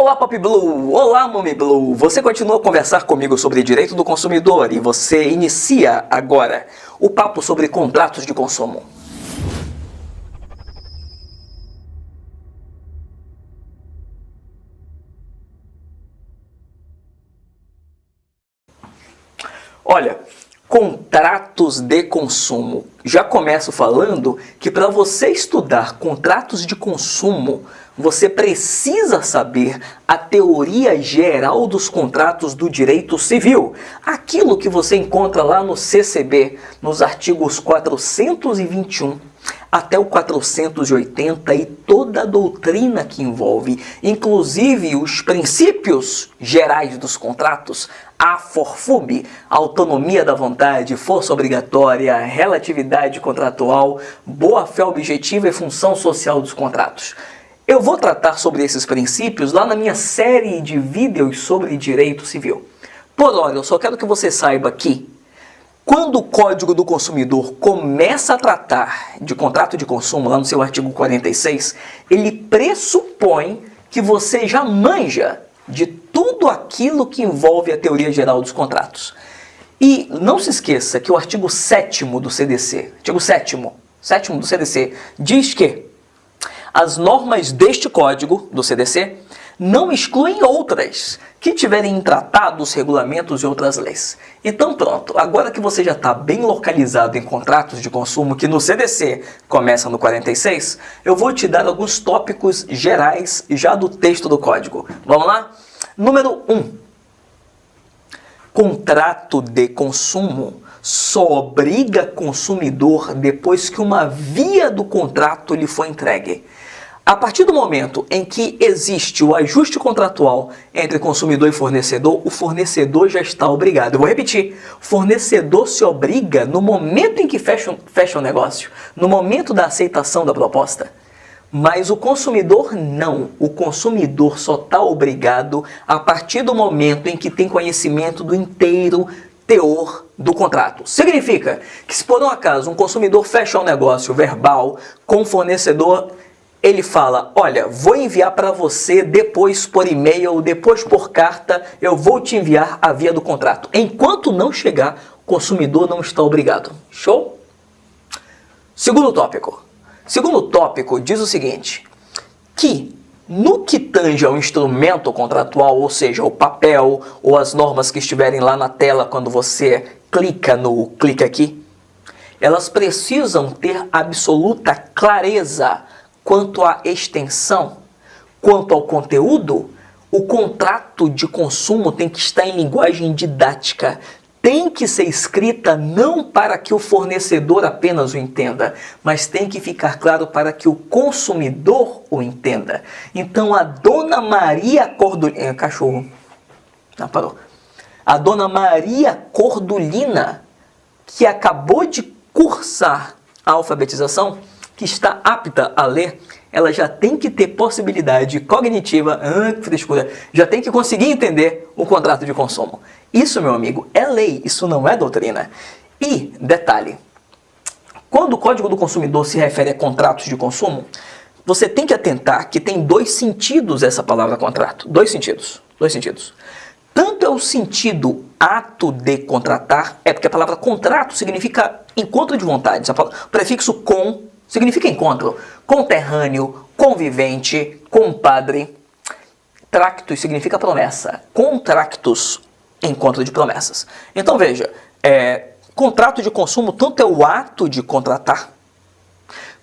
Olá Pop Blue, olá Mami Blue, você continua a conversar comigo sobre direito do consumidor e você inicia agora o papo sobre contratos de consumo. Olha, contratos de consumo. Já começo falando que para você estudar contratos de consumo, você precisa saber a teoria geral dos contratos do direito civil. Aquilo que você encontra lá no CCB, nos artigos 421 até o 480 e toda a doutrina que envolve, inclusive os princípios gerais dos contratos, a FORFUB, autonomia da vontade, força obrigatória, relatividade contratual, boa-fé objetiva e função social dos contratos. Eu vou tratar sobre esses princípios lá na minha série de vídeos sobre direito civil. Por hora, eu só quero que você saiba que quando o Código do Consumidor começa a tratar de contrato de consumo, lá no seu artigo 46, ele pressupõe que você já manja de tudo aquilo que envolve a teoria geral dos contratos. E não se esqueça que o artigo 7º do CDC, artigo 7º do CDC, diz que as normas deste Código do CDC não excluem outras que tiverem em tratados, regulamentos e outras leis. Então pronto, agora que você já está bem localizado em contratos de consumo, que no CDC começa no 46, eu vou te dar alguns tópicos gerais já do texto do Código. Vamos lá? Número 1. Contrato de consumo só obriga consumidor depois que uma via do contrato lhe foi entregue. A partir do momento em que existe o ajuste contratual entre consumidor e fornecedor, o fornecedor já está obrigado. Eu vou repetir, o fornecedor se obriga no momento em que fecha o negócio, no momento da aceitação da proposta. Mas o consumidor não. O consumidor só está obrigado a partir do momento em que tem conhecimento do inteiro teor do contrato. Significa que se por um acaso um consumidor fecha um negócio verbal com o fornecedor, ele fala, olha, vou enviar para você depois por e-mail, depois por carta, eu vou te enviar a via do contrato. Enquanto não chegar, o consumidor não está obrigado. Show? Segundo tópico. Segundo tópico diz o seguinte, que no que tange ao instrumento contratual, ou seja, o papel ou as normas que estiverem lá na tela quando você clica no clique aqui, elas precisam ter absoluta clareza quanto à extensão, quanto ao conteúdo. O contrato de consumo tem que estar em linguagem didática, tem que ser escrita não para que o fornecedor apenas o entenda, mas tem que ficar claro para que o consumidor o entenda. Então a Dona Maria Cordulina, cachorro, não parou, a Dona Maria Cordulina, que acabou de cursar a alfabetização, que está apta a ler, ela já tem que ter possibilidade cognitiva, que frescura, já tem que conseguir entender o contrato de consumo. Isso, meu amigo, é lei, isso não é doutrina. E, detalhe, quando o Código do Consumidor se refere a contratos de consumo, você tem que atentar que tem dois sentidos essa palavra contrato. Dois sentidos. Tanto é o sentido ato de contratar, porque a palavra contrato significa encontro de vontades. O prefixo com significa encontro. Conterrâneo, convivente, compadre. Tractus significa promessa. Contractus, encontro de promessas. Então veja, contrato de consumo tanto é o ato de contratar,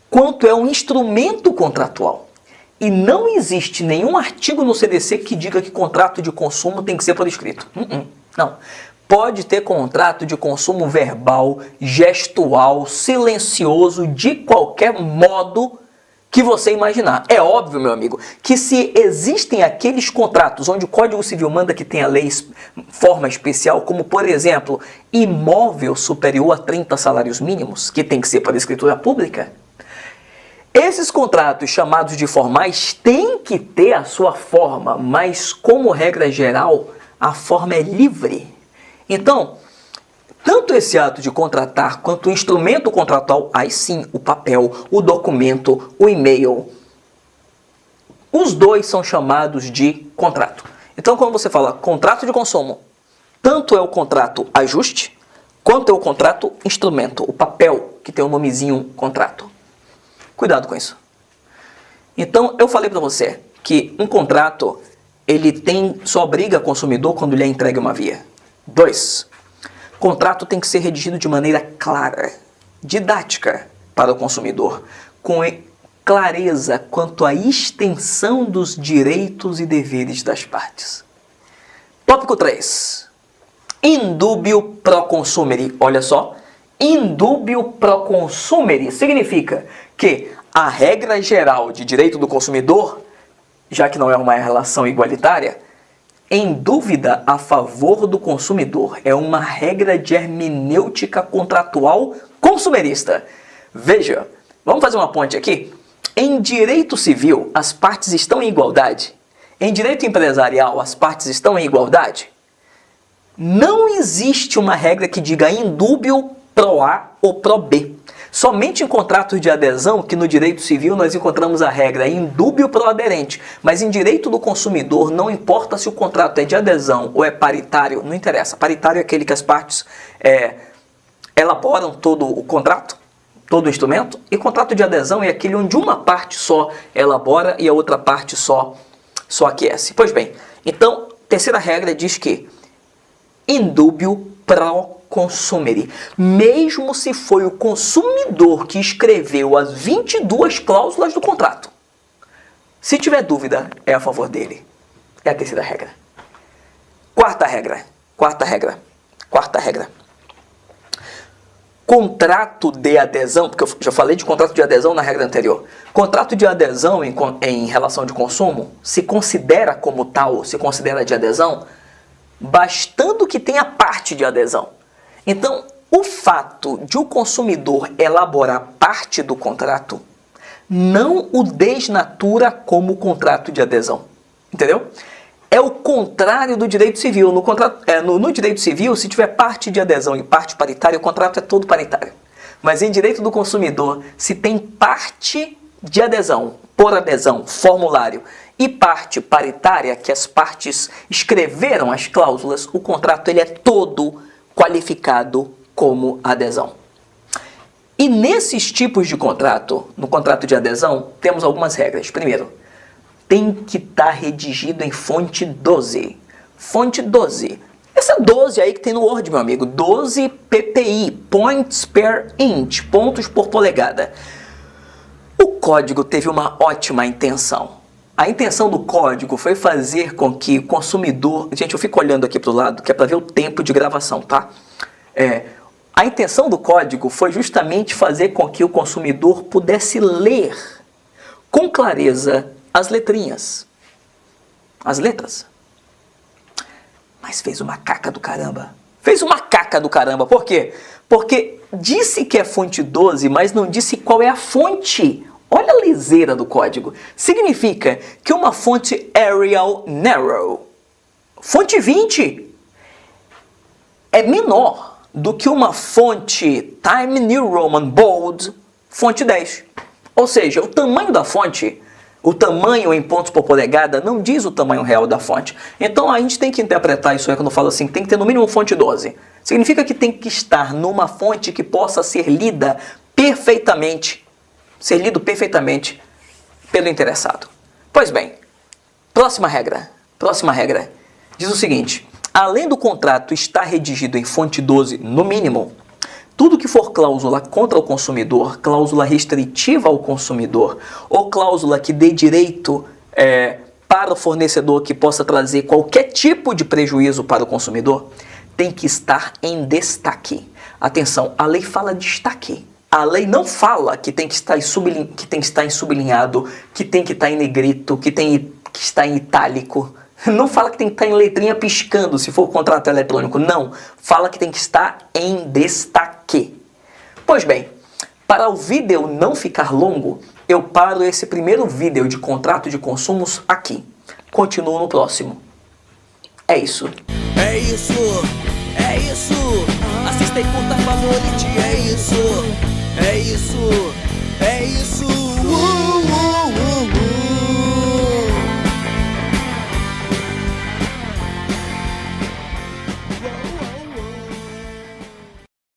quanto é um instrumento contratual. E não existe nenhum artigo no CDC que diga que contrato de consumo tem que ser por escrito. Não. Pode ter contrato de consumo verbal, gestual, silencioso, de qualquer modo que você imaginar. É óbvio, meu amigo, que se existem aqueles contratos onde o Código Civil manda que tenha leis, forma especial, como por exemplo, imóvel superior a 30 salários mínimos, que tem que ser para escritura pública, esses contratos chamados de formais têm que ter a sua forma, mas como regra geral, a forma é livre. Então, tanto esse ato de contratar quanto o instrumento contratual, aí sim, o papel, o documento, o e-mail, Os dois são chamados de contrato. Então, quando você fala contrato de consumo, tanto é o contrato ajuste, quanto é o contrato instrumento, o papel que tem o nomezinho contrato. Cuidado com isso. Então, eu falei para você que um contrato, ele só obriga o consumidor quando lhe é entregue uma via. 2. Contrato tem que ser redigido de maneira clara, didática para o consumidor, com clareza quanto à extensão dos direitos e deveres das partes. Tópico 3. Indubio pro consumere. Olha só, indubio pro consumere significa que a regra geral de direito do consumidor, já que não é uma relação igualitária, em dúvida a favor do consumidor. É uma regra de hermenêutica contratual consumerista. Veja, vamos fazer uma ponte aqui? Em direito civil, as partes estão em igualdade. Em direito empresarial, as partes estão em igualdade. Não existe uma regra que diga indúbio pro A ou pro B. Somente em contratos de adesão, que no direito civil nós encontramos a regra indúbio pro aderente. Mas em direito do consumidor, não importa se o contrato é de adesão ou é paritário, não interessa. Paritário é aquele que as partes elaboram todo o contrato, todo o instrumento. E contrato de adesão é aquele onde uma parte só elabora e a outra parte só aquece. Pois bem, então, terceira regra diz que indúbio pro consumere. Mesmo se foi o consumidor que escreveu as 22 cláusulas do contrato. Se tiver dúvida, é a favor dele. É a terceira regra. Quarta regra. Contrato de adesão, porque eu já falei de contrato de adesão na regra anterior. Contrato de adesão em relação de consumo se considera como tal, se considera de adesão, bastando que tenha parte de adesão. Então, o fato de o consumidor elaborar parte do contrato não o desnatura como contrato de adesão. Entendeu? É o contrário do direito civil. No direito civil, se tiver parte de adesão e parte paritária, o contrato é todo paritário. Mas em direito do consumidor, se tem parte de adesão, por adesão, formulário, e parte paritária, que as partes escreveram as cláusulas, o contrato ele é todo qualificado como adesão. E nesses tipos de contrato, no contrato de adesão, temos algumas regras. Primeiro, tem que estar redigido em fonte 12. Fonte 12. Essa 12 aí que tem no Word, meu amigo. 12 PPI, points per inch, pontos por polegada. O código teve uma ótima intenção. A intenção do código foi fazer com que o consumidor... Gente, eu fico olhando aqui para o lado, que é para ver o tempo de gravação, tá? A intenção do código foi justamente fazer com que o consumidor pudesse ler com clareza as letrinhas, as letras. Mas fez uma caca do caramba. Fez uma caca do caramba. Por quê? Porque disse que é fonte 12, mas não disse qual é a fonte. Olha a liseira do código. Significa que uma fonte Arial Narrow, fonte 20, é menor do que uma fonte Time New Roman Bold, fonte 10. Ou seja, o tamanho da fonte, o tamanho em pontos por polegada, não diz o tamanho real da fonte. Então a gente tem que interpretar isso aí quando eu falo assim, tem que ter no mínimo fonte 12. Significa que tem que estar numa fonte que possa ser lida perfeitamente, ser lido perfeitamente pelo interessado. Pois bem, próxima regra diz o seguinte: além do contrato estar redigido em fonte 12 no mínimo, tudo que for cláusula contra o consumidor, cláusula restritiva ao consumidor, ou cláusula que dê direito para o fornecedor que possa trazer qualquer tipo de prejuízo para o consumidor, tem que estar em destaque. Atenção, a lei fala destaque. A lei não fala que tem que estar em sublinhado, que tem que estar em negrito, que tem que estar em itálico. Não fala que tem que estar em letrinha piscando se for contrato eletrônico. Não. Fala que tem que estar em destaque. Pois bem, para o vídeo não ficar longo, eu paro esse primeiro vídeo de contrato de consumos aqui. Continuo no próximo. É isso. É isso. É isso. Assista e curta, favorite. É isso. É isso. É isso.